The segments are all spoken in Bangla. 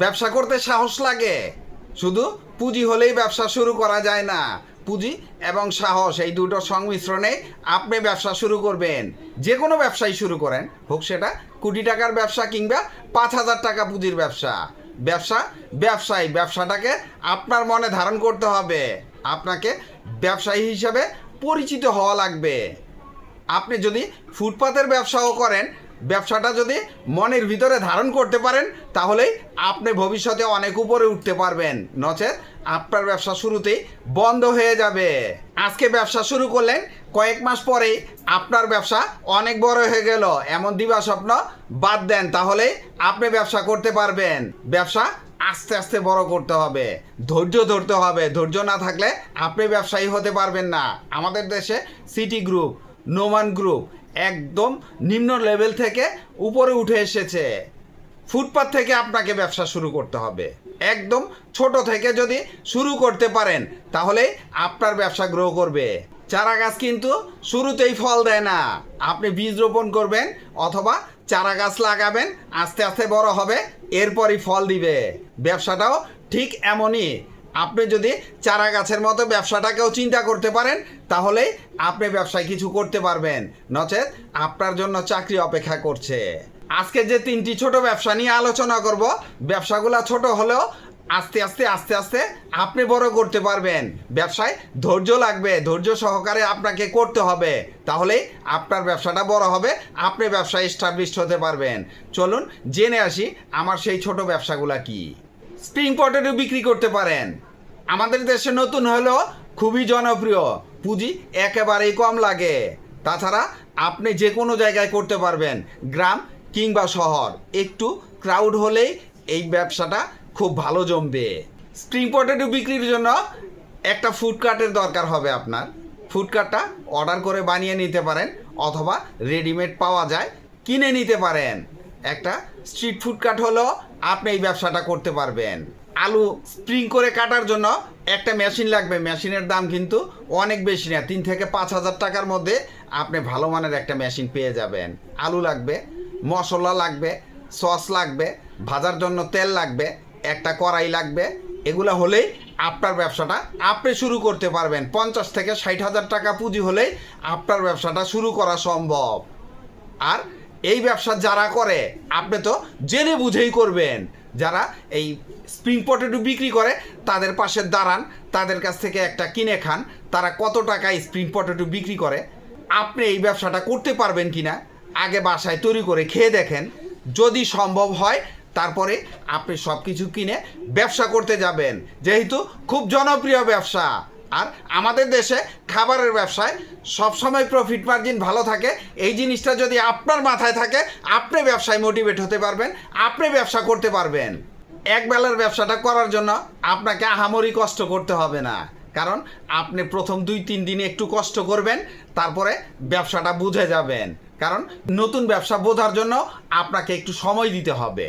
ব্যবসা করতে সাহস লাগে। শুধু পুঁজি হলেই ব্যবসা শুরু করা যায় না। পুঁজি এবং সাহস এই দুটোর সংমিশ্রণে আপনি ব্যবসা শুরু করবেন। যে কোনো ব্যবসাই শুরু করেন, হোক সেটা কোটি টাকার ব্যবসা কিংবা 5,000 টাকা পুঁজির ব্যবসা। ব্যবসাটাকে আপনার মনে ধারণ করতে হবে। আপনাকে ব্যবসায়ী হিসাবে পরিচিত হওয়া লাগবে। আপনি যদি ফুটপাতের ব্যবসাও করেন, ব্যবসাটা যদি মনের ভিতরে ধারণ করতে পারেন, তাহলেই আপনি ভবিষ্যতে অনেক উপরে উঠতে পারবেন। নচেত আপনার ব্যবসা শুরুতেই বন্ধ হয়ে যাবে। আজকে ব্যবসা শুরু করলেন, কয়েক মাস পরেই আপনার ব্যবসা অনেক বড় হয়ে গেল, এমন দিবা স্বপ্ন বাদ দেন, তাহলেই আপনি ব্যবসা করতে পারবেন। ব্যবসা আস্তে আস্তে বড় করতে হবে, ধৈর্য ধরতে হবে। ধৈর্য না থাকলে আপনি ব্যবসায়ী হতে পারবেন না। আমাদের দেশে সিটি গ্রুপ, নোমান গ্রুপ একদম নিম্ন লেভেল থেকে উপরে উঠে এসেছে। ফুটপাত থেকে আপনাকে ব্যবসা শুরু করতে হবে। একদম ছোট থেকে যদি শুরু করতে পারেন, তাহলে আপনার ব্যবসা গ্রো করবে। চারা গাছ কিন্তু শুরুতেই ফল দেয় না। আপনি বীজ রোপণ করবেন অথবা চারা গাছ লাগাবেন, আস্তে আস্তে বড় হবে, এরপরই ফল দিবে। ব্যবসাটাও ঠিক এমনই। আপনি যদি চারা গাছের মতো ব্যবসাটাকেও চিন্তা করতে পারেন, তাহলে আপনি ব্যবসায় কিছু করতে পারবেন। নচেত আপনার জন্য চাকরি অপেক্ষা করছে। আজকে যে 3টি ছোট ব্যবসা নিয়ে আলোচনা করব, ব্যবসাগুলো ছোট হলেও আস্তে আস্তে আপনি বড় করতে পারবেন। ব্যবসায় ধৈর্য লাগবে, ধৈর্য সহকারে আপনাকে করতে হবে, তাহলেই আপনার ব্যবসাটা বড় হবে, আপনি ব্যবসায় এস্টাবলিশড হতে পারবেন। চলুন জেনে আসি আমার সেই ছোট ব্যবসাগুলো কি। স্প্রিং পটেটো বিক্রি করতে পারেন। আমাদের দেশে নতুন হলেও খুবই জনপ্রিয়, পুঁজি একেবারেই কম লাগে। তাছাড়া আপনি যে কোনো জায়গায় করতে পারবেন, গ্রাম কিংবা শহর। একটু ক্রাউড হলেই এই ব্যবসাটা খুব ভালো জমবে। স্প্রিং পটেটো বিক্রির জন্য একটা ফুড কার্টের দরকার হবে আপনার। ফুড কার্টটা অর্ডার করে বানিয়ে নিতে পারেন অথবা রেডিমেড পাওয়া যায়, কিনে নিতে পারেন। একটা স্ট্রিট ফুড কার্ট হলেও আপনি এই ব্যবসাটা করতে পারবেন। আলু স্প্রিং করে কাটার জন্য একটা মেশিন লাগবে। মেশিনের দাম কিন্তু অনেক বেশি না, 3 থেকে 5,000 টাকার মধ্যে আপনি ভালো মানের একটা মেশিন পেয়ে যাবেন। আলু লাগবে, মশলা লাগবে, সস লাগবে, ভাজার জন্য তেল লাগবে, একটা কড়াই লাগবে। এগুলো হলেই আপনার ব্যবসাটা আপনি শুরু করতে পারবেন। 50 থেকে 60,000 টাকা পুঁজি হলেই আপনার ব্যবসাটা শুরু করা সম্ভব। আর এই ব্যবসা যারা করে, আপনি তো জেনে বুঝেই করবেন। যারা এই স্প্রিং পটেটো বিক্রি করে তাদের পাশে দাঁড়ান, তাদের কাছ থেকে একটা কিনে খান। তারা কত টাকায় স্প্রিং পটেটো বিক্রি করে, আপনি এই ব্যবসাটা করতে পারবেন কিনা আগে বাসায় তৈরি করে খেয়ে দেখেন। যদি সম্ভব হয়, তারপরে আপনি সব কিছু কিনে ব্যবসা করতে যাবেন, যেহেতু খুব জনপ্রিয় ব্যবসা। আর আমাদের দেশে খাবারের ব্যবসায় সবসময় প্রফিট মার্জিন ভালো থাকে। এই জিনিসটা যদি আপনার মাথায় থাকে, আপনি ব্যবসায় মোটিভেট হতে পারবেন, আপনি ব্যবসা করতে পারবেন। একবেলার ব্যবসাটা করার জন্য আপনাকে আহামরি কষ্ট করতে হবে না, কারণ আপনি প্রথম 2-3 দিনে একটু কষ্ট করবেন, তারপরে ব্যবসাটা বুঝে যাবেন। কারণ নতুন ব্যবসা বোঝার জন্য আপনাকে একটু সময় দিতে হবে।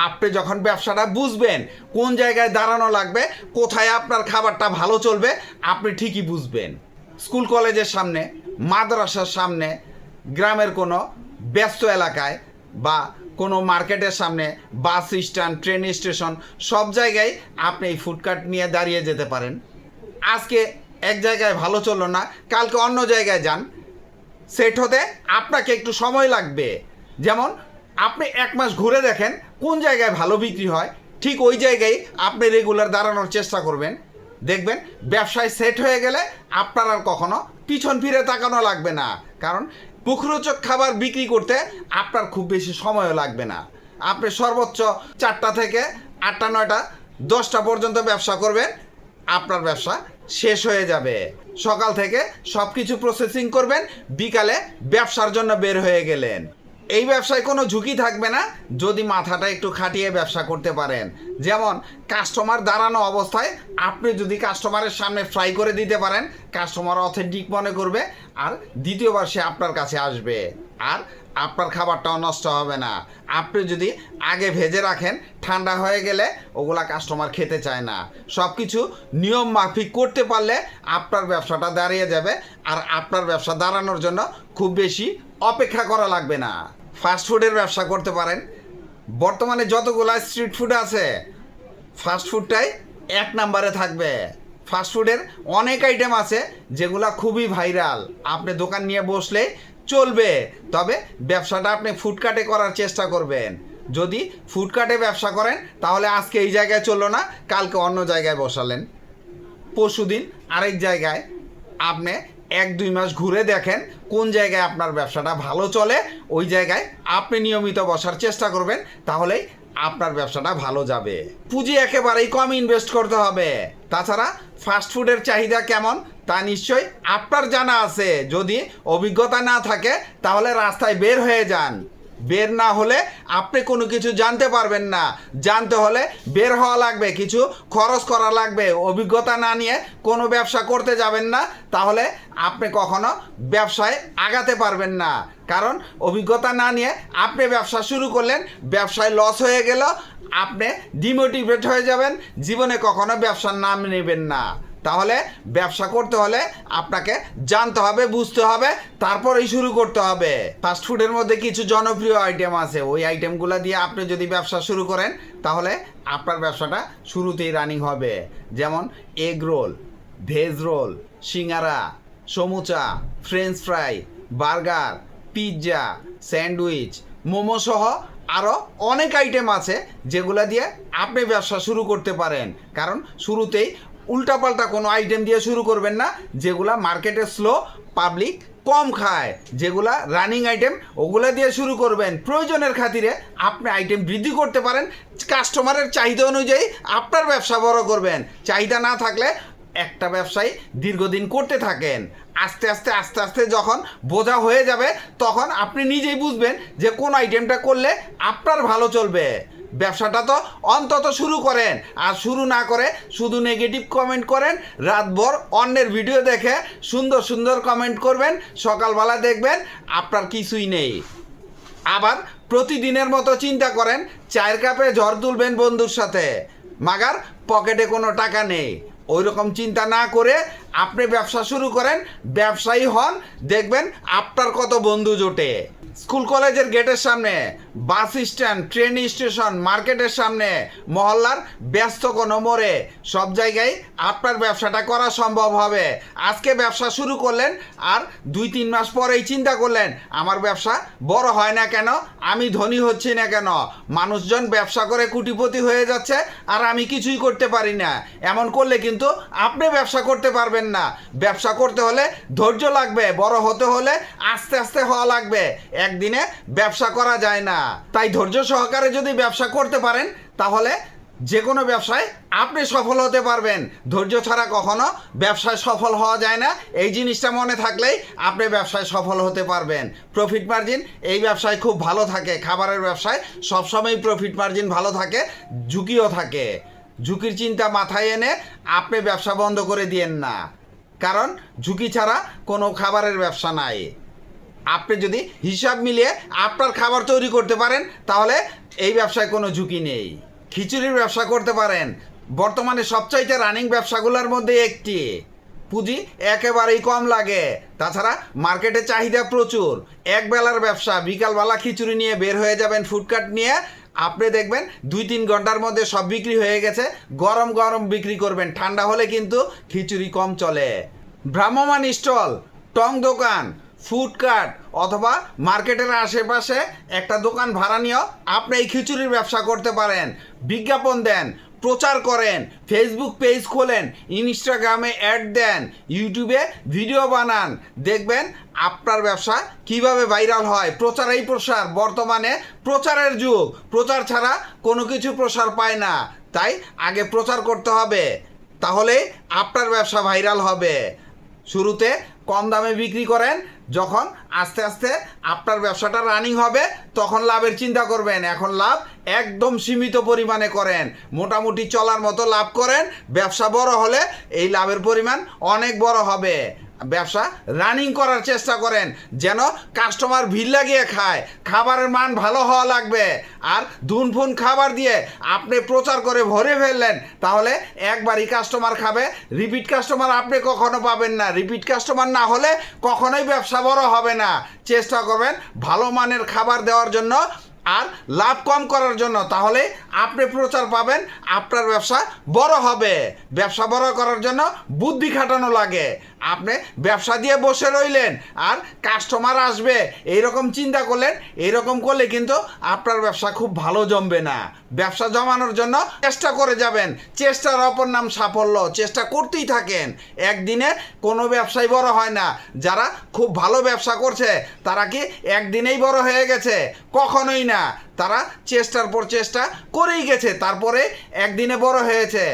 আপনি যখন ব্যবসাটা বুঝবেন, কোন জায়গায় দাঁড়ানো লাগবে, কোথায় আপনার খাবারটা ভালো চলবে, আপনি ঠিকই বুঝবেন। স্কুল কলেজের সামনে, মাদ্রাসার সামনে, গ্রামের কোনো ব্যস্ত এলাকায় বা কোনো মার্কেটের সামনে, বাস স্ট্যান্ড, ট্রেন স্টেশন, সব জায়গায় আপনি এই ফুডকার্ট নিয়ে দাঁড়িয়ে যেতে পারেন। আজকে এক জায়গায় ভালো চললো না, কালকে অন্য জায়গায় যান। সেট হতে আপনাকে একটু সময় লাগবে। যেমন আপনি 1 মাস ঘুরে দেখেন কোন জায়গায় ভালো বিক্রি হয়, ঠিক ওই জায়গায় আপনি রেগুলার দাঁড়ানোর চেষ্টা করবেন। দেখবেন ব্যবসায় সেট হয়ে গেলে আপনার আর কখনো পিছন ফিরে তাকানো লাগবে না। কারণ মুখরোচক খাবার বিক্রি করতে আপনার খুব বেশি সময়ও লাগবে না। আপনি সর্বোচ্চ 4টা থেকে 8টা, 9টা, 10টা পর্যন্ত ব্যবসা করবেন, আপনার ব্যবসা শেষ হয়ে যাবে। সকাল থেকে সব কিছু প্রসেসিং করবেন, বিকালে ব্যবসার জন্য বের হয়ে গেলেন। এই ব্যবসায় কোনো ঝুঁকি থাকবে না যদি মাথাটা একটু খাটিয়ে ব্যবসা করতে পারেন। যেমন কাস্টমার দাঁড়ানো অবস্থায় আপনি যদি কাস্টমারের সামনে ফ্রাই করে দিতে পারেন, কাস্টমার অথেন্টিক মনে করবে, আর দ্বিতীয়বার সে আপনার কাছে আসবে, আর আপনার খাবারটাও নষ্ট হবে না। আপনি যদি আগে ভেজে রাখেন, ঠান্ডা হয়ে গেলে ওগুলা কাস্টমার খেতে চায় না। সব কিছু নিয়ম মাফিক করতে পারলে আপনার ব্যবসাটা দাঁড়িয়ে যাবে, আর আপনার ব্যবসা দাঁড়ানোর জন্য খুব বেশি অপেক্ষা করা লাগবে না। ফাস্টফুডের ব্যবসা করতে পারেন। বর্তমানে যতগুলা স্ট্রিট ফুড আছে ফাস্ট ফুডটাই এক নম্বরে থাকবে। ফাস্ট ফুডের অনেক আইটেম আছে যেগুলা খুবই ভাইরাল, আপনি দোকান নিয়ে বসলে চলবে। তবে ব্যবসাটা আপনি ফুডকার্টে করার চেষ্টা করবেন। যদি ফুডকার্টে ব্যবসা করেন তাহলে আজকে এই জায়গায় চললো না, কালকে অন্য জায়গায় বসালেন, পরশুদিন আরেক জায়গায়। আপনি 1-2 মাস ঘুরে দেখেন কোন জায়গায় আপনার ব্যবসাটা ভালো চলে, ওই জায়গায় আপনি নিয়মিত বসার চেষ্টা করবেন, তাহলেই আপনার ব্যবসাটা ভালো যাবে। পুঁজি একেবারেই কম ইনভেস্ট করতে হবে। তাছাড়া ফাস্ট ফুডের চাহিদা কেমন তা নিশ্চয়ই আপনার জানা আছে। যদি অভিজ্ঞতা না থাকে তাহলে রাস্তায় বের হয়ে যান। বের না হলে আপনি কোনো কিছু জানতে পারবেন না। জানতে হলে বের হওয়া লাগবে, কিছু খরচ করা লাগবে। অভিজ্ঞতা না নিয়ে কোনো ব্যবসা করতে যাবেন না, তাহলে আপনি কখনো ব্যবসায় আগাতে পারবেন না। কারণ অভিজ্ঞতা না নিয়ে আপনি ব্যবসা শুরু করলেন, ব্যবসায় লস হয়ে গেল, আপনি ডিমোটিভেট হয়ে যাবেন, জীবনে কখনো ব্যবসার নাম নেবেন না। তাহলে ব্যবসা করতে হলে আপনাকে জানতে হবে, বুঝতে হবে, তারপরেই শুরু করতে হবে। ফাস্টফুডের মধ্যে কিছু জনপ্রিয় আইটেম আছে, ওই আইটেমগুলো দিয়ে আপনি যদি ব্যবসা শুরু করেন তাহলে আপনার ব্যবসাটা শুরুতেই রানিং হবে। যেমন egg roll, veg roll, singara, samucha, french fry, burger, pizza, sandwich, momo সহ আরও অনেক আইটেম আছে যেগুলো দিয়ে আপনি ব্যবসা শুরু করতে পারেন। কারণ শুরুতেই উল্টাপাল্টা কোনো আইটেম দিয়ে শুরু করবেন না, যেগুলা মার্কেটে স্লো, পাবলিক কম খায়, যেগুলা রানিং আইটেম ওগুলা দিয়ে শুরু করবেন। প্রয়োজনের খাতিরে আপনি আইটেম বৃদ্ধি করতে পারেন, কাস্টমারের চাহিদা অনুযায়ী আপনার ব্যবসা বড় করবেন। চাহিদা না থাকলে একটা ব্যবসায় দীর্ঘদিন করতে থাকেন, আস্তে আস্তে যখন বোঝা হয়ে যাবে তখন আপনি নিজেই বুঝবেন যে কোন আইটেমটা করলে আপনার ভালো চলবে। ব্যবসাটা তো অন্তত শুরু করেন, আর শুরু না করে শুধু নেগেটিভ কমেন্ট করেন, রাতভর অন্যের ভিডিও দেখে সুন্দর সুন্দর কমেন্ট করবেন, সকালবেলা দেখবেন আপনার কিছুই নেই। আবার প্রতিদিনের মতো চিন্তা করেন চায়ের কাপে ঝড় তুলবেন বন্ধুর সাথে, মাগার পকেটে কোনো টাকা নেই। ওই রকম চিন্তা না করে আপনি ব্যবসা শুরু করেন, ব্যবসায়ী হন, দেখবেন আপনার কত বন্ধু জোটে। স্কুল কলেজের গেটের সামনে, বাস স্ট্যান্ড, ট্রেন স্টেশন, মার্কেটের সামনে, মহল্লার ব্যস্ত কোনো মোড়ে, সব জায়গায় আপনার ব্যবসাটা করা সম্ভব হবে। আজকে ব্যবসা শুরু করলেন আর 2-3 মাস পরেই চিন্তা করলেন আমার ব্যবসা বড় হয় না কেন, আমি ধনী হচ্ছি না কেন, মানুষজন ব্যবসা করে কোটিপতি হয়ে যাচ্ছে আর আমি কিছুই করতে পারি না। এমন করলে কিন্তু আপনি ব্যবসা করতে পারবেন না। ব্যবসা করতে হলে ধৈর্য লাগবে, বড় হতে হলে আস্তে আস্তে হওয়া লাগবে, একদিনে ব্যবসা করা যায় না। তাই ধৈর্য সহকারে যদি ব্যবসা করতে পারেন তাহলে যে কোনো ব্যবসায় আপনি সফল হতে পারবেন। ধৈর্য ছাড়া কখনো ব্যবসায় সফল হওয়া যায় না, এই জিনিসটা মনে থাকলেই আপনি ব্যবসায় সফল হতে পারবেন। প্রফিট মার্জিন এই ব্যবসায় খুব ভালো থাকে, খাবারের ব্যবসায় সবসময় প্রফিট মার্জিন ভালো থাকে, ঝুঁকিও থাকে। ঝুঁকির চিন্তা মাথায় এনে আপনি ব্যবসা বন্ধ করে দিয়েন না, কারণ ঝুঁকি ছাড়া কোনো খাবারের ব্যবসা নাই। আপনি যদি হিসাব মিলিয়ে আপনার খাবার তৈরি করতে পারেন তাহলে এই ব্যবসায় কোনো ঝুঁকি নেই। খিচুড়ির ব্যবসা করতে পারেন, বর্তমানে সবচাইতে রানিং ব্যবসাগুলোর মধ্যে একটি। পুঁজি একেবারেই কম লাগে, তাছাড়া মার্কেটে চাহিদা প্রচুর। একবেলার ব্যবসা, বিকালবেলা খিচুড়ি নিয়ে বের হয়ে যাবেন ফুডকার্ট নিয়ে, আপনি দেখবেন 2-3 ঘন্টার মধ্যে সব বিক্রি হয়ে গেছে। গরম গরম বিক্রি করবেন, ঠান্ডা হলে কিন্তু খিচুড়ি কম চলে। ভ্রাম্যমাণ স্টল, টং দোকান, ফুডকার্ট অথবা মার্কেটের আশেপাশে একটা দোকান ভাড়া নিয়েও আপনি এই খিচুড়ির ব্যবসা করতে পারেন। বিজ্ঞাপন দেন, প্রচার করেন, ফেসবুক পেজ খোলেন, ইনস্টাগ্রামে অ্যাড দেন, ইউটিউবে ভিডিও বানান, দেখবেন আপনার ব্যবসা কিভাবে ভাইরাল হয়। প্রচারেই প্রসার, বর্তমানে প্রচারের যুগ, প্রচার ছাড়া কোনো কিছু প্রসার পায় না। তাই আগে প্রচার করতে হবে, তাহলে আপনার ব্যবসা ভাইরাল হবে। শুরুতে কম দামে বিক্রি করেন, যখন আস্তে আস্তে আপনার ব্যবসাটা রানিং হবে তখন লাভের চিন্তা করবেন। এখন লাভ একদম সীমিত পরিমাণে করেন, মোটামুটি চলার মতো লাভ করেন। ব্যবসা বড় হলে এই লাভের পরিমাণ অনেক বড় হবে। ব্যবসা রানিং করার চেষ্টা করেন, যেন কাস্টমার ভিড় লাগিয়ে খায়, খাবারের মান ভালো হওয়া লাগবে। আর দুনফুন খাবার দিয়ে আপনি প্রচার করে ভরে ফেললেন তাহলে একবারই কাস্টমার খাবে, রিপিট কাস্টমার আপনি কখনো পাবেন না। রিপিট কাস্টমার না হলে কখনোই ব্যবসা বড় হবে না। চেষ্টা করবেন ভালো মানের খাবার দেওয়ার জন্য, আর লাভ কম করার জন্য, তাহলে আপনি প্রচার পাবেন, আপনার ব্যবসা বড় হবে। ব্যবসা বড় করার জন্য বুদ্ধি খাটানো লাগে। আপনি ব্যবসা দিয়ে বসে রইলেন আর কাস্টমার আসবে এইরকম চিন্তা করলেন, এইরকম করলে কিন্তু আপনার ব্যবসা খুব ভালো জমবে না। ব্যবসা জমানোর জন্য চেষ্টা করে যাবেন, চেষ্টার অপর নাম সাফল্য। চেষ্টা করতেই থাকেন, একদিনে কোনো ব্যবসাই বড় হয় না। যারা খুব ভালো ব্যবসা করছে তারা কি একদিনেই বড় হয়ে গেছে? কখনোই না। তারা চেষ্টার পর চেষ্টা করেই গেছে, তারপরে একদিনে বড় হয়েছে।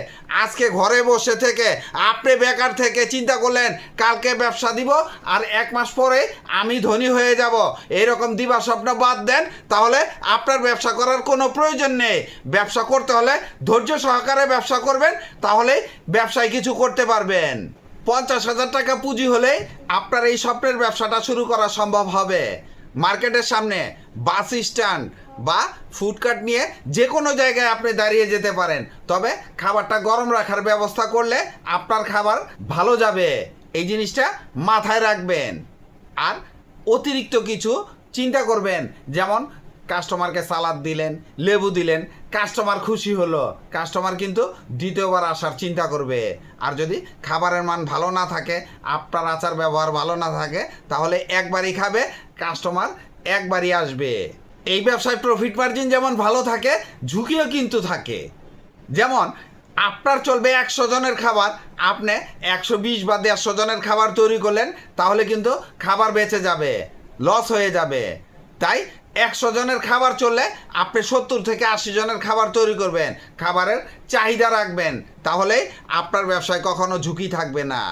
আজকে ঘরে বসে থেকে আপনি বেকার থেকে চিন্তা করলেন কালকে ব্যবসা দিব আর 1 মাস পরে আমি ধনী হয়ে যাব, এইরকম দিবা স্বপ্ন বাদ দেন, তাহলে আপনার ব্যবসা করার কোনো প্রয়োজন নেই। ব্যবসা করতে হলে ধৈর্য সহকারে ব্যবসা করবেন, তাহলে ব্যবসায় কিছু করতে পারবেন। 50,000 টাকা পুঁজি হলেই আপনার এই স্বপ্নের ব্যবসাটা শুরু করা সম্ভব হবে। মার্কেটের সামনে, বাস স্ট্যান্ড বা ফুডকার্ট নিয়ে যে কোনো জায়গায় আপনি দাঁড়িয়ে যেতে পারেন, তবে খাবারটা গরম রাখার ব্যবস্থা করলে আপনার খাবার ভালো যাবে। এই জিনিসটা মাথায় রাখবেন। আর অতিরিক্ত কিছু চিন্তা করবেন, যেমন কাস্টমারকে সালাদ দিলেন, লেবু দিলেন, কাস্টমার খুশি হলো, কাস্টমার কিন্তু দ্বিতীয়বার আসার চিন্তা করবে। আর যদি খাবারের মান ভালো না থাকে, আপনার আচার ব্যবহার ভালো না থাকে, তাহলে একবারই খাবে, কাস্টমার একবারই আসবে। এই ব্যবসায় প্রফিট মার্জিন যেমন ভালো থাকে, ঝুঁকিও কিন্তু থাকে। যেমন আপনার চলবে 100 জনের খাবার, আপনি 120 বা 150 জনের খাবার তৈরি করলেন, তাহলে কিন্তু খাবার বেঁচে যাবে, লস হয়ে যাবে। তাই 100 জনের খাবার চললে আপনি 70 থেকে 80 জনের খাবার তৈরি করবেন, খাবারের চাহিদা রাখবেন, তাহলে আপনার ব্যবসায় কখনো ঝুঁকি থাকবে না।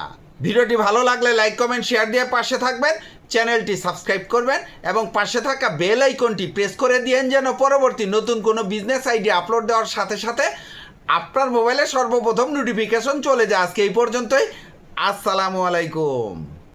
ভিডিওটি ভালো লাগলে লাইক, কমেন্ট, শেয়ার দিয়ে পাশে থাকবেন, চ্যানেলটি সাবস্ক্রাইব করবেন এবং পাশে থাকা বেল আইকনটি প্রেস করে দিয়েন, যেন পরবর্তী নতুন কোনো বিজনেস আইডিয়া আপলোড দেওয়ার সাথে সাথে আপনার মোবাইলে সর্বপ্রথম নোটিফিকেশন চলে যায়। আজকে এই পর্যন্তই। আসসালামু আলাইকুম।